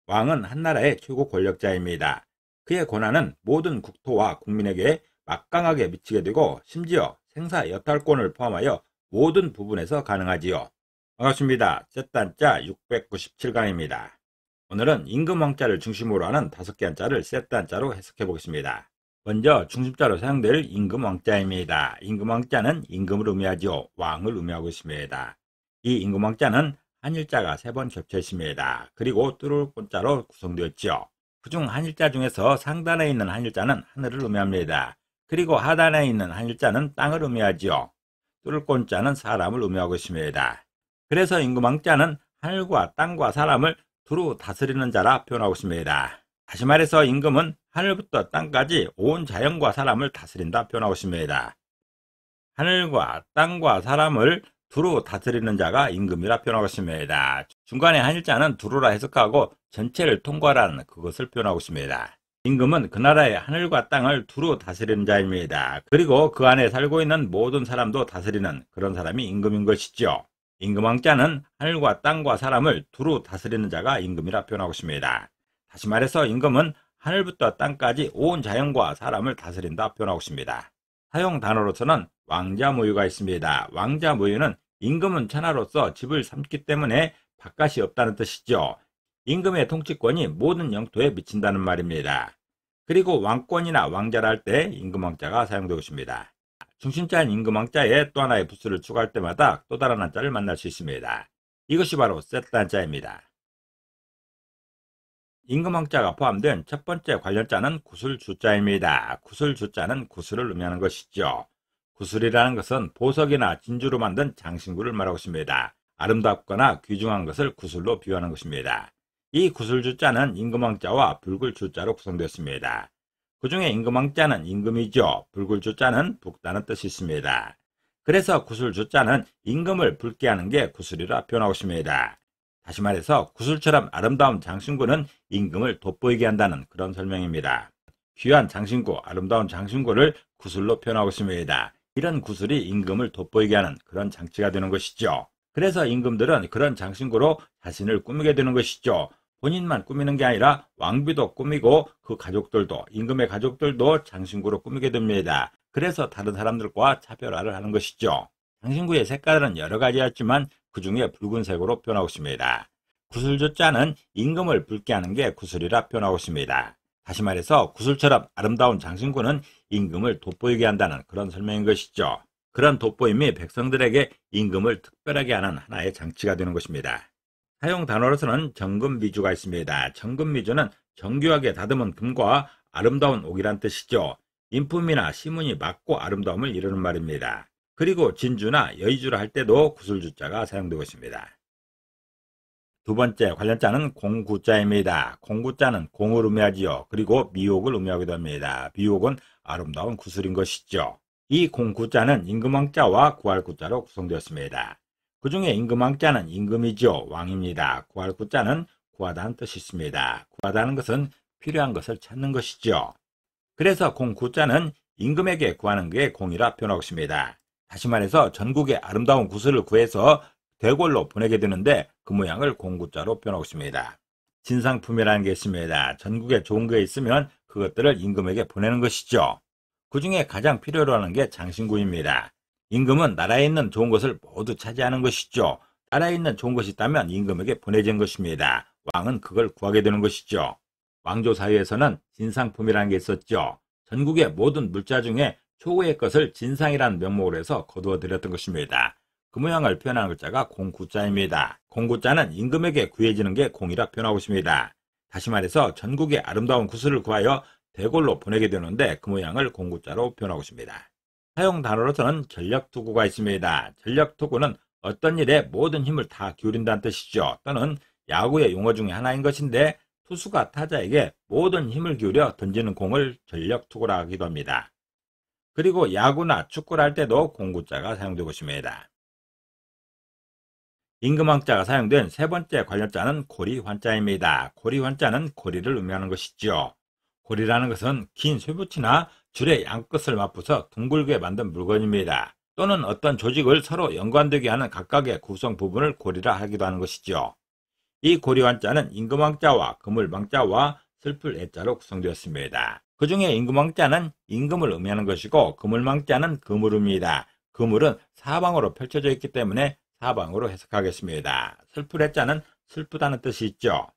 왕은 한 나라의 최고 권력자입니다. 그의 권한은 모든 국토와 국민에게 막강하게 미치게 되고 심지어 생사 여탈권을 포함하여 모든 부분에서 가능하지요. 반갑습니다. 셋단자 697강입니다. 오늘은 임금왕자를 중심으로 하는 5개 한자를 셋단자로 해석해 보겠습니다. 먼저 중심자로 사용될 임금왕자입니다. 임금왕자는 임금을 의미하지요. 왕을 의미하고 있습니다. 이 임금왕자는 한일자가 3번 겹쳐 있습니다. 그리고 뚫을 꽃자로 구성되었지요. 그중 한일자 중에서 상단에 있는 한일자는 하늘을 의미합니다. 그리고 하단에 있는 한일자는 땅을 의미하지요. 뚫을 꽃자는 사람을 의미하고 있습니다. 그래서 임금왕자는 하늘과 땅과 사람을 두루 다스리는 자라 표현하고 있습니다. 다시 말해서 임금은 하늘부터 땅까지 온 자연과 사람을 다스린다 표현하고 있습니다. 하늘과 땅과 사람을 두루 다스리는 자가 임금이라 표현하고 있습니다. 중간에 한일자는 두루라 해석하고 전체를 통과하는 그것을 표현하고 있습니다. 임금은 그 나라의 하늘과 땅을 두루 다스리는 자입니다. 그리고 그 안에 살고 있는 모든 사람도 다스리는 그런 사람이 임금인 것이죠. 임금왕자는 하늘과 땅과 사람을 두루 다스리는 자가 임금이라 표현하고 있습니다. 다시 말해서 임금은 하늘부터 땅까지 온 자연과 사람을 다스린다 표현하고 있습니다. 사용 단어로서는 왕자무유가 있습니다. 왕자무유는 임금은 천하로서 집을 삼기 때문에 바깥이 없다는 뜻이죠. 임금의 통치권이 모든 영토에 미친다는 말입니다. 그리고 왕권이나 왕자를 할 때 임금왕자가 사용되고 있습니다. 중심자인 임금왕자에 또 하나의 부수를 추가할 때마다 또 다른 한자를 만날 수 있습니다. 이것이 바로 셋단자입니다. 임금왕자가 포함된 첫 번째 관련자는 구술주자입니다. 구술주자는 구슬을 의미하는 것이죠. 구슬이라는 것은 보석이나 진주로 만든 장신구를 말하고 있습니다. 아름답거나 귀중한 것을 구슬로 비유하는 것입니다. 이 구술주자는 임금왕자와 붉을주자로 구성되었습니다. 그 중에 임금왕자는 임금이죠. 붉을주자는 붉다는 뜻이 있습니다. 그래서 구술주자는 임금을 붉게 하는 게 구술이라 표현하고 있습니다. 다시 말해서 구슬처럼 아름다운 장신구는 임금을 돋보이게 한다는 그런 설명입니다. 귀한 장신구, 아름다운 장신구를 구슬로 표현하고 있습니다. 이런 구슬이 임금을 돋보이게 하는 그런 장치가 되는 것이죠. 그래서 임금들은 그런 장신구로 자신을 꾸미게 되는 것이죠. 본인만 꾸미는 게 아니라 왕비도 꾸미고 그 가족들도, 임금의 가족들도 장신구로 꾸미게 됩니다. 그래서 다른 사람들과 차별화를 하는 것이죠. 장신구의 색깔은 여러 가지였지만 그 중에 붉은색으로 표현하고 있습니다. 구슬주자는 임금을 붉게 하는 게 구슬이라 표현하고 있습니다. 다시 말해서 구슬처럼 아름다운 장신구는 임금을 돋보이게 한다는 그런 설명인 것이죠. 그런 돋보임이 백성들에게 임금을 특별하게 하는 하나의 장치가 되는 것입니다. 사용 단어로서는 정금미주가 있습니다. 정금미주는 정교하게 다듬은 금과 아름다운 옥이란 뜻이죠. 인품이나 시문이 맑고 아름다움을 이루는 말입니다. 그리고 진주나 여의주를 할 때도 구슬주자가 사용되고 있습니다. 두 번째 관련자는 공구자입니다. 공구자는 공을 의미하지요. 그리고 미옥을 의미하기도 합니다. 미옥은 아름다운 구슬인 것이죠. 이 공구자는 임금왕자와 구할구자로 구성되었습니다. 그 중에 임금왕자는 임금이죠. 왕입니다. 구할구자는 구하다는 뜻이 있습니다. 구하다는 것은 필요한 것을 찾는 것이죠. 그래서 공구자는 임금에게 구하는 게 공이라 표현하고 있습니다. 다시 말해서 전국에 아름다운 구슬을 구해서 대궐로 보내게 되는데 그 모양을 공구자로 표현하고 있습니다. 진상품이라는 게 있습니다. 전국에 좋은 게 있으면 그것들을 임금에게 보내는 것이죠. 그 중에 가장 필요로 하는 게 장신구입니다. 임금은 나라에 있는 좋은 것을 모두 차지하는 것이죠. 나라에 있는 좋은 것이 있다면 임금에게 보내진 것입니다. 왕은 그걸 구하게 되는 것이죠. 왕조 사회에서는 진상품이라는 게 있었죠. 전국의 모든 물자 중에 최고의 것을 진상이라는 명목으로 해서 거두어 드렸던 것입니다. 그 모양을 표현하는 글자가 공구자입니다. 공구자는 임금에게 구해지는 게 공이라 표현하고 있습니다. 다시 말해서 전국의 아름다운 구슬을 구하여 대궐로 보내게 되는데 그 모양을 공구자로 표현하고 있습니다. 사용 단어로서는 전력투구가 있습니다. 전력투구는 어떤 일에 모든 힘을 다 기울인다는 뜻이죠. 또는 야구의 용어 중에 하나인 것인데 투수가 타자에게 모든 힘을 기울여 던지는 공을 전력투구라 하기도 합니다. 그리고 야구나 축구를 할 때도 공구자가 사용되고 있습니다. 임금왕자가 사용된 세 번째 관련자는 고리환자입니다. 고리환자는 고리를 의미하는 것이죠. 고리라는 것은 긴 쇠붙이나 줄의 양끝을 맞붙여 둥글게 만든 물건입니다. 또는 어떤 조직을 서로 연관되게 하는 각각의 구성 부분을 고리라 하기도 하는 것이죠. 이 고리환자는 임금왕자와 그물망자와 슬플 애자로 구성되었습니다. 그 중에 임금왕자는 임금을 의미하는 것이고 그물망자는 그물입니다. 그물은 사방으로 펼쳐져 있기 때문에 사방으로 해석하겠습니다. 슬플 애자는 슬프다는 뜻이 있죠.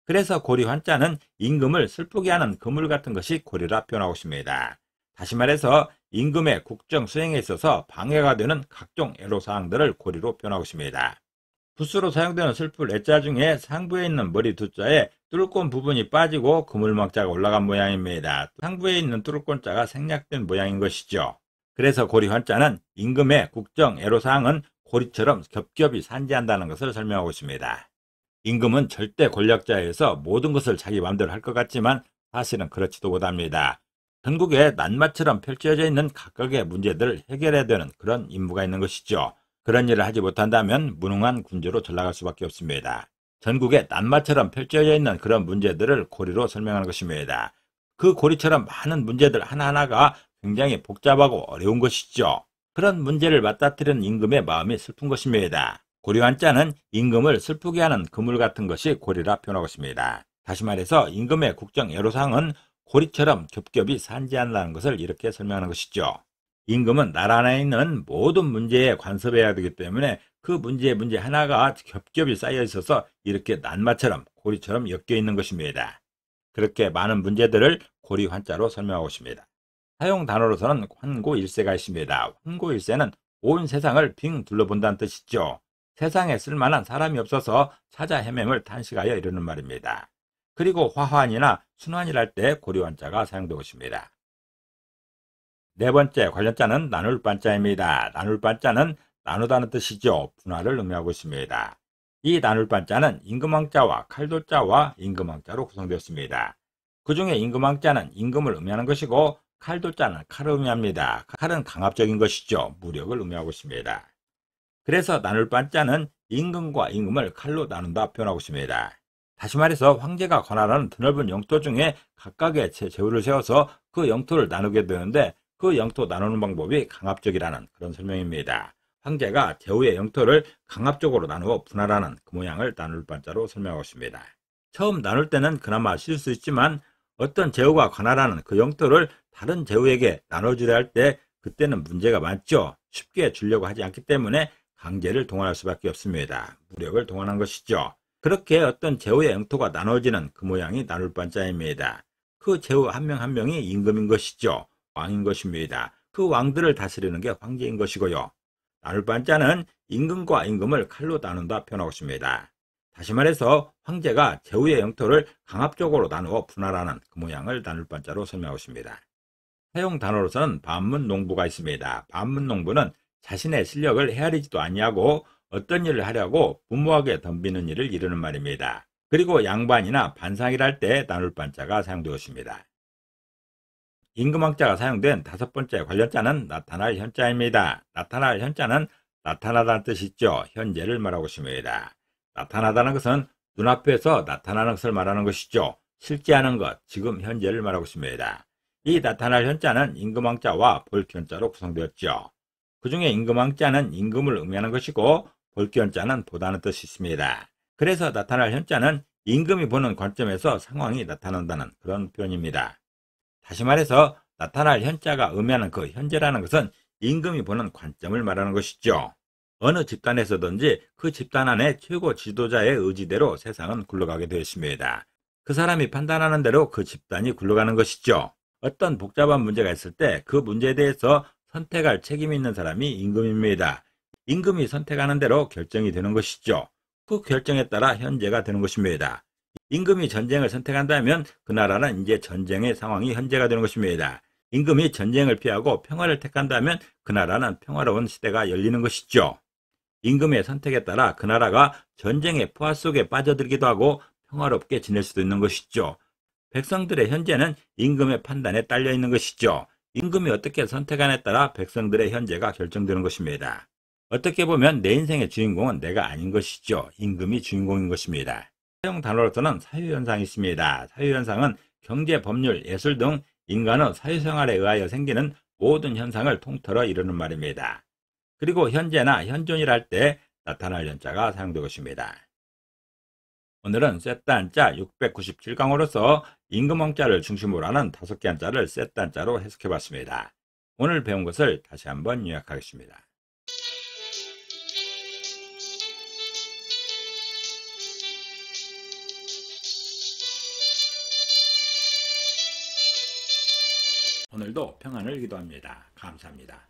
그래서 고리환자는 임금을 슬프게 하는 그물 같은 것이 고리라 표현하고 있습니다. 다시 말해서 임금의 국정 수행에 있어서 방해가 되는 각종 애로사항들을 고리로 표현하고 있습니다. 붓으로 사용되는 슬플 애자 중에 상부에 있는 머리 두 자에 뚜루꼰 부분이 빠지고 그물망자가 올라간 모양입니다. 상부에 있는 뚜루꼰자가 생략된 모양인 것이죠. 그래서 고리환자는 임금의 국정 애로사항은 고리처럼 겹겹이 산지한다는 것을 설명하고 있습니다. 임금은 절대 권력자에서 모든 것을 자기 마음대로 할 것 같지만 사실은 그렇지도 못합니다. 전국에 낱마처럼 펼쳐져 있는 각각의 문제들을 해결해야 되는 그런 임무가 있는 것이죠. 그런 일을 하지 못한다면 무능한 군주로 전락할 수밖에 없습니다. 전국에 낱마처럼 펼쳐져 있는 그런 문제들을 고리로 설명하는 것입니다. 그 고리처럼 많은 문제들 하나하나가 굉장히 복잡하고 어려운 것이죠. 그런 문제를 맞닥뜨리는 임금의 마음이 슬픈 것입니다. 고리환자는 임금을 슬프게 하는 그물 같은 것이 고리라 표현하고 있습니다. 다시 말해서 임금의 국정 애로사항은 고리처럼 겹겹이 산지한다는 것을 이렇게 설명하는 것이죠. 임금은 나라 안에 있는 모든 문제에 관섭해야 되기 때문에 그 문제 하나가 겹겹이 쌓여 있어서 이렇게 낱마처럼 고리처럼 엮여 있는 것입니다. 그렇게 많은 문제들을 고리환자로 설명하고 있습니다. 사용 단어로서는 환고일세가 있습니다. 환고일세는 온 세상을 빙 둘러본다는 뜻이죠. 세상에 쓸만한 사람이 없어서 찾아 헤맴을 탄식하여 이르는 말입니다. 그리고 화환이나 순환이랄 때 고리환자가 사용되고 있습니다. 네 번째 관련자는 나눌반자입니다. 나눌반자는 나누다는 뜻이죠. 분할을 의미하고 있습니다. 이 나눌반자는 임금왕자와 칼도자와 임금왕자로 구성되었습니다. 그 중에 임금왕자는 임금을 의미하는 것이고 칼도자는 칼을 의미합니다. 칼은 강압적인 것이죠. 무력을 의미하고 있습니다. 그래서 나눌반자는 임금과 임금을 칼로 나눈다 표현하고 있습니다. 다시 말해서 황제가 관할하는 드넓은 영토 중에 각각의 제후를 세워서 그 영토를 나누게 되는데 그 영토 나누는 방법이 강압적이라는 그런 설명입니다. 황제가 제후의 영토를 강압적으로 나누어 분할하는 그 모양을 나눌반자로 설명하고 있습니다. 처음 나눌 때는 그나마 쉬울 수 있지만 어떤 제후가 관할하는 그 영토를 다른 제후에게 나눠주려 할 때 그때는 문제가 많죠. 쉽게 주려고 하지 않기 때문에 강제를 동원할 수밖에 없습니다. 무력을 동원한 것이죠. 그렇게 어떤 제후의 영토가 나눠지는 그 모양이 나눌반자입니다. 그 제후 한 명 한 명이 임금인 것이죠. 왕인 것입니다. 그 왕들을 다스리는 게 황제인 것이고요. 나눌반자는 임금과 임금을 칼로 나눈다 표현하고 있습니다. 다시 말해서 황제가 제후의 영토를 강압적으로 나누어 분할하는 그 모양을 나눌반자로 설명하고 있습니다. 사용 단어로서는 반문농부가 있습니다. 반문농부는 자신의 실력을 헤아리지도 아니하고 어떤 일을 하려고 무모하게 덤비는 일을 이루는 말입니다. 그리고 양반이나 반상이랄 때 나눌반자가 사용되었습니다. 임금왕자가 사용된 다섯 번째 관련자는 나타날 현자입니다. 나타날 현자는 나타나다는 뜻이 있죠. 현재를 말하고 있습니다. 나타나다는 것은 눈앞에서 나타나는 것을 말하는 것이죠. 실제하는 것, 지금 현재를 말하고 있습니다. 이 나타날 현자는 임금왕자와 볼기현자로 구성되었죠. 그 중에 임금왕자는 임금을 의미하는 것이고 볼기현자는 보다는 뜻이 있습니다. 그래서 나타날 현자는 임금이 보는 관점에서 상황이 나타난다는 그런 표현입니다. 다시 말해서 나타날 현자가 의미하는 그 현재라는 것은 임금이 보는 관점을 말하는 것이죠. 어느 집단에서든지 그 집단 안에 최고 지도자의 의지대로 세상은 굴러가게 되어 있습니다. 그 사람이 판단하는 대로 그 집단이 굴러가는 것이죠. 어떤 복잡한 문제가 있을 때 그 문제에 대해서 선택할 책임이 있는 사람이 임금입니다. 임금이 선택하는 대로 결정이 되는 것이죠. 그 결정에 따라 현재가 되는 것입니다. 임금이 전쟁을 선택한다면 그 나라는 이제 전쟁의 상황이 현재가 되는 것입니다. 임금이 전쟁을 피하고 평화를 택한다면 그 나라는 평화로운 시대가 열리는 것이죠. 임금의 선택에 따라 그 나라가 전쟁의 포화 속에 빠져들기도 하고 평화롭게 지낼 수도 있는 것이죠. 백성들의 현재는 임금의 판단에 딸려 있는 것이죠. 임금이 어떻게 선택하냐에 따라 백성들의 현재가 결정되는 것입니다. 어떻게 보면 내 인생의 주인공은 내가 아닌 것이죠. 임금이 주인공인 것입니다. 사용 단어로서는 사유현상이 있습니다. 사유현상은 경제, 법률, 예술 등 인간의 사회생활에 의하여 생기는 모든 현상을 통틀어 이루는 말입니다. 그리고 현재나 현존이랄 때 나타날 현자가 사용되고 있습니다. 오늘은 세트 한자 697강으로서 임금왕자를 중심으로 하는 5개 한자를 세트 한자로 해석해봤습니다. 오늘 배운 것을 다시 한번 요약하겠습니다. 오늘도 평안을 기도합니다. 감사합니다.